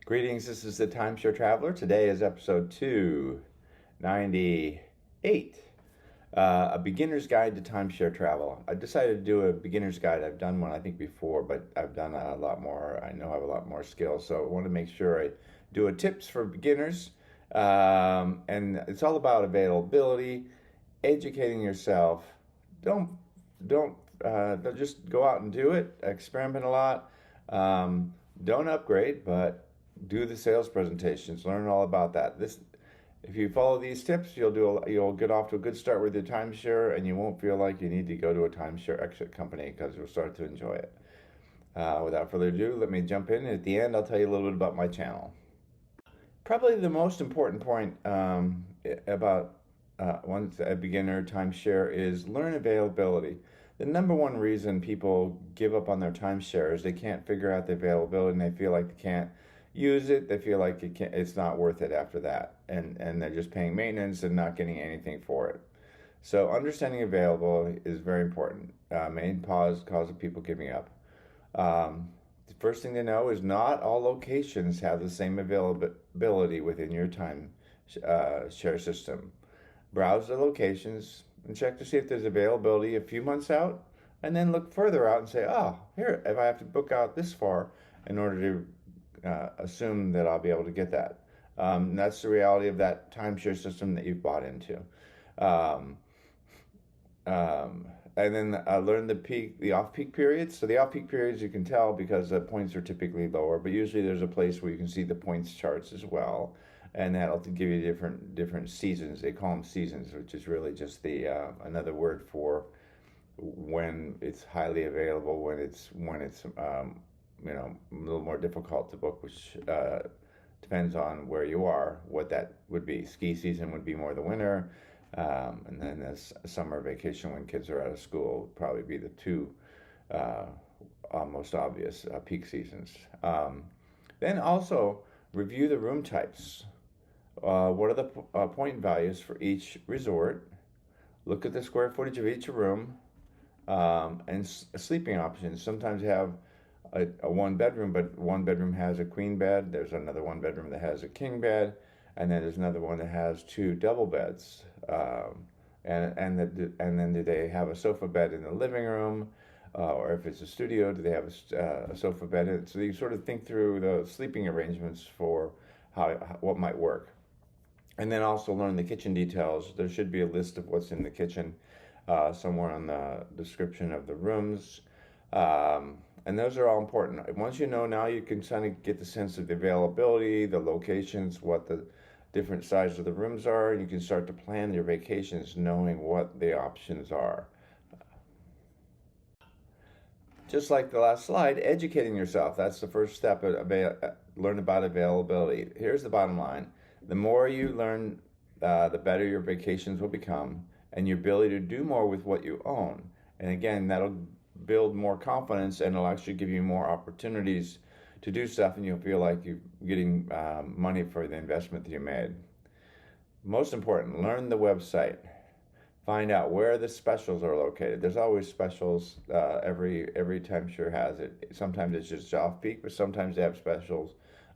Greetings, this is the Timeshare Traveler. Today is episode 298, a beginner's guide to timeshare travel. I decided to do a beginner's guide. I've done one, I think, before, but I've done a lot more. I know I have a lot more skills, so I want to make sure I do a tips for beginners. And it's all about availability, educating yourself. Don't don't just go out and do it. Experiment a lot. Don't upgrade, but do the sales presentations. Learn all about that. If you follow these tips, you'll get off to a good start with your timeshare, and you won't feel like you need to go to a timeshare exit company because you'll start to enjoy it. Without further ado, let me jump in. At the end, I'll tell you a little bit about my channel. Probably the most important point about once a beginner timeshare is learn availability. The number one reason people give up on their timeshare is they can't figure out the availability and they feel like they can't use it. They feel like it's not worth it after that, and they're just paying maintenance and not getting anything for it. So understanding availability is very important. Main cause of people giving up. The first thing to know is not all locations have the same availability within your time share system. Browse the locations and check to see if there's availability a few months out, and then look further out and say, oh, here, if I have to book out this far in order to assume that I'll be able to get that. That's the reality of that timeshare system that you've bought into. Um, and then learn the off-peak periods. So the off-peak periods you can tell because the points are typically lower, but usually there's a place where you can see the points charts as well, and that'll give you different seasons. They call them seasons, which is really just the another word for when it's highly available, when it's a little more difficult to book, which depends on where you are, what that would be. Ski season would be more the winter. And then this summer vacation when kids are out of school would probably be the two most obvious peak seasons. Then also review the room types. What are the point values for each resort? Look at the square footage of each room and sleeping options. Sometimes you have a one bedroom, but one bedroom has a queen bed. There's another one bedroom that has a king bed. And then there's another one that has two double beds. And then do they have a sofa bed in the living room? Or if it's a studio, do they have a sofa bed? So you sort of think through the sleeping arrangements for what might work. And then also learn the kitchen details. There should be a list of what's in the kitchen somewhere on the description of the rooms. And those are all important. Once you know, now you can kind of get the sense of the availability, the locations, what the different sizes of the rooms are, and you can start to plan your vacations knowing what the options are. Just like the last slide, educating yourself. That's the first step. Learn about availability. Here's the bottom line. The more you learn, the better your vacations will become and your ability to do more with what you own. And again, that'll build more confidence and it'll actually give you more opportunities to do stuff, and you'll feel like you're getting money for the investment that you made. Most important, learn the website. Find out where the specials are located. There's always specials. Every timeshare has it. Sometimes it's just off peak, but sometimes they have specials.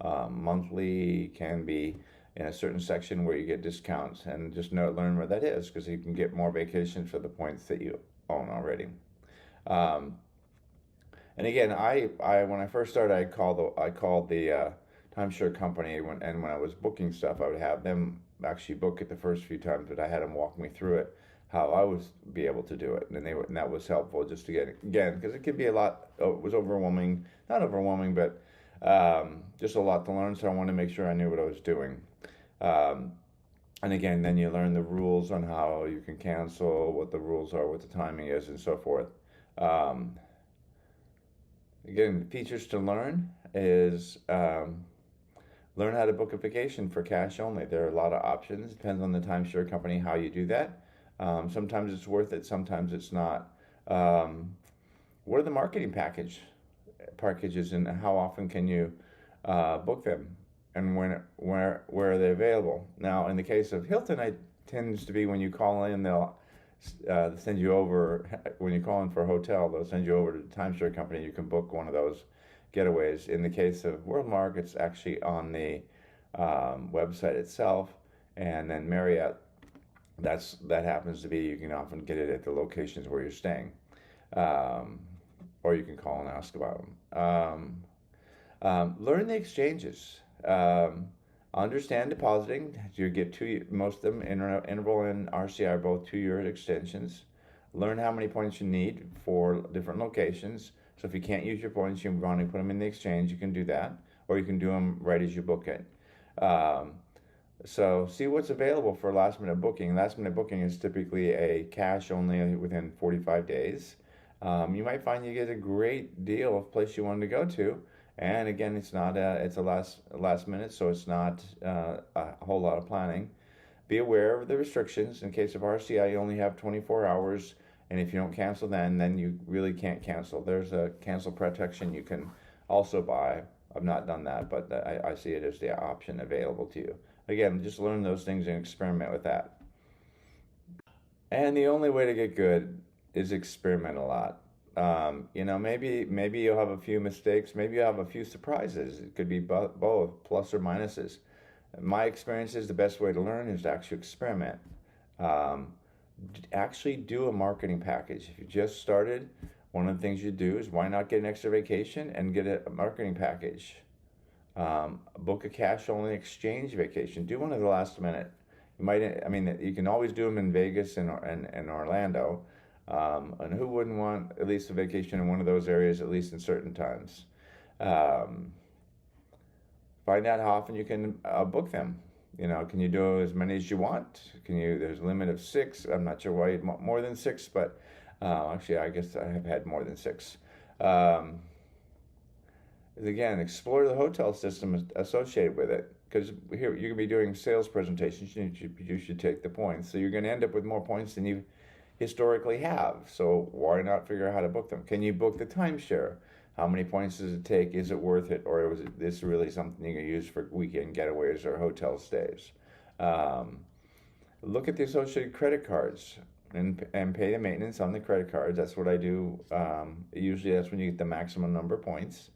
Monthly can be in a certain section where you get discounts, and just learn where that is because you can get more vacations for the points that you own already. And again, when I first started, I called the timeshare company, when I was booking stuff, I would have them actually book it the first few times, but I had them walk me through it, how I was be able to do it, and that was helpful just to get again because it could be a lot. It was overwhelming, not overwhelming, but just a lot to learn. So I wanted to make sure I knew what I was doing. And again, then you learn the rules on how you can cancel, what the rules are, what the timing is, and so forth. Again, features to learn is learn how to book a vacation for cash only. There are a lot of options. Depends on the timeshare company how you do that. Sometimes it's worth it. Sometimes it's not. What are the marketing packages, and how often can you book them, and where are they available? Now, in the case of Hilton, it tends to be when you call in, they'll send you over, when you call in for a hotel, they'll send you over to the timeshare company. You can book one of those getaways. In the case of WorldMark, it's actually on the website itself, and then Marriott, that happens to be, you can often get it at the locations where you're staying, or you can call and ask about them. Learn the exchanges. Understand depositing. You get most of them, Interval and RCI, are both 2-year extensions. Learn how many points you need for different locations. So if you can't use your points, you want to put them in the exchange, you can do that, or you can do them right as you book it. So see what's available for last minute booking. Last minute booking is typically a cash only within 45 days. You might find you get a great deal of place you wanted to go to. And again, it's a last minute, so it's not a whole lot of planning. Be aware of the restrictions. In case of RCI, you only have 24 hours, and if you don't cancel then you really can't cancel. There's a cancel protection you can also buy. I've not done that, but I see it as the option available to you. Again, just learn those things and experiment with that. And the only way to get good is experiment a lot. Maybe you'll have a few mistakes, maybe you have a few surprises. It could be both plus or minuses. My experience is the best way to learn is to actually experiment. Actually do a marketing package. If you just started, one of the things you do is, why not get an extra vacation and get a marketing package? Book a cash only exchange vacation. Do one of the last minute. You can always do them in Vegas and Orlando. And who wouldn't want at least a vacation in one of those areas, at least in certain times? Find out how often you can book them. Can you do as many as you want? There's a limit of 6. I'm not sure why you'd want more than 6, but actually, I guess I have had more than 6. Again, explore the hotel system associated with it, because here you're going to be doing sales presentations. You should take the points. So you're going to end up with more points than you historically have. So why not figure out how to book them? Can you book the timeshare? How many points does it take? Is it worth it? Or was this really something you can use for weekend getaways or hotel stays? Look at the associated credit cards and pay the maintenance on the credit cards. That's what I do. Usually that's when you get the maximum number of points.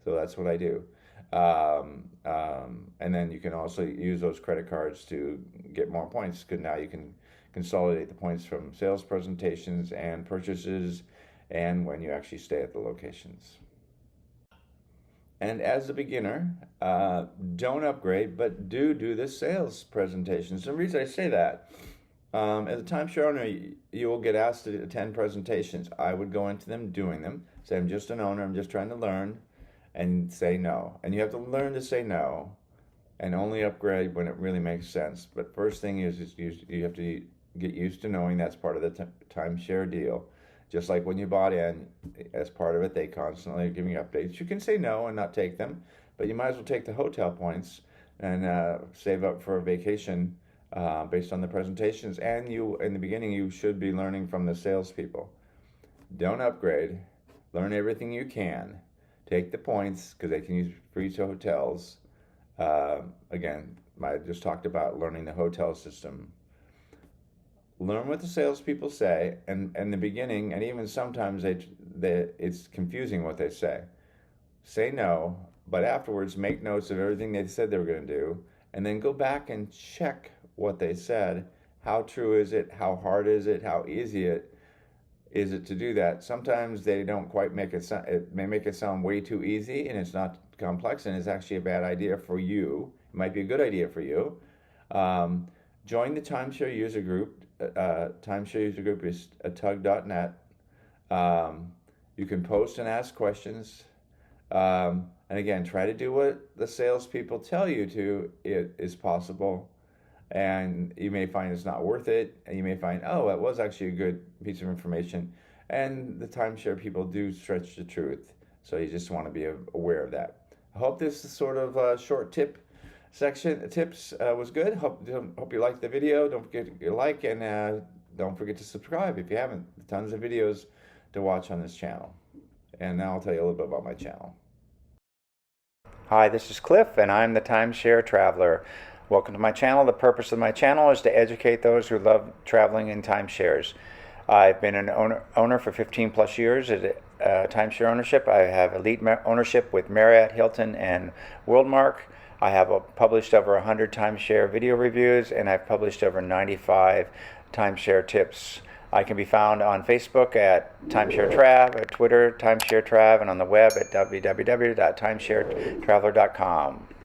So that's what I do. And then you can also use those credit cards to get more points, because now you can consolidate the points from sales presentations and purchases and when you actually stay at the locations. And as a beginner, don't upgrade, but do the sales presentations. The reason I say that, as a timeshare owner, you will get asked to attend presentations. I would go into them, doing them, say, I'm just an owner, I'm just trying to learn, and say no. And you have to learn to say no and only upgrade when it really makes sense. But first thing is you have to get used to knowing that's part of the timeshare deal. Just like when you bought in, as part of it, they constantly are giving you updates. You can say no and not take them, but you might as well take the hotel points and save up for a vacation based on the presentations. And in the beginning, you should be learning from the salespeople. Don't upgrade. Learn everything you can. Take the points, because they can use free to hotels. Again, I just talked about learning the hotel system. Learn what the salespeople say, and in the beginning, and even sometimes it's confusing what they say. Say no, but afterwards make notes of everything they said they were going to do, and then go back and check what they said. How true is it? How hard is it? How easy is it to do that? Sometimes they don't quite make it sound. It may make it sound way too easy, and it's not complex, and it's actually a bad idea for you. It might be a good idea for you. Join the timeshare user group. Timeshare user group is tug.net. You can post and ask questions. And again, try to do what the salespeople tell you to. It is possible. And you may find it's not worth it. And you may find, oh, that was actually a good piece of information. And the timeshare people do stretch the truth. So you just want to be aware of that. I hope this sort of short tips was good. Hope you liked the video. Don't forget to like, and don't forget to subscribe if you haven't. Tons of videos to watch on this channel. And now I'll tell you a little bit about my channel. Hi, this is Cliff, and I'm the Timeshare Traveler. Welcome to my channel. The purpose of my channel is to educate those who love traveling in timeshares. I've been an owner for 15 plus years timeshare ownership. I have elite ownership with Marriott, Hilton, and Worldmark. I have published over 100 timeshare video reviews, and I've published over 95 timeshare tips. I can be found on Facebook at Timeshare Trav, at Twitter Timeshare Trav, and on the web at www.timesharetraveler.com.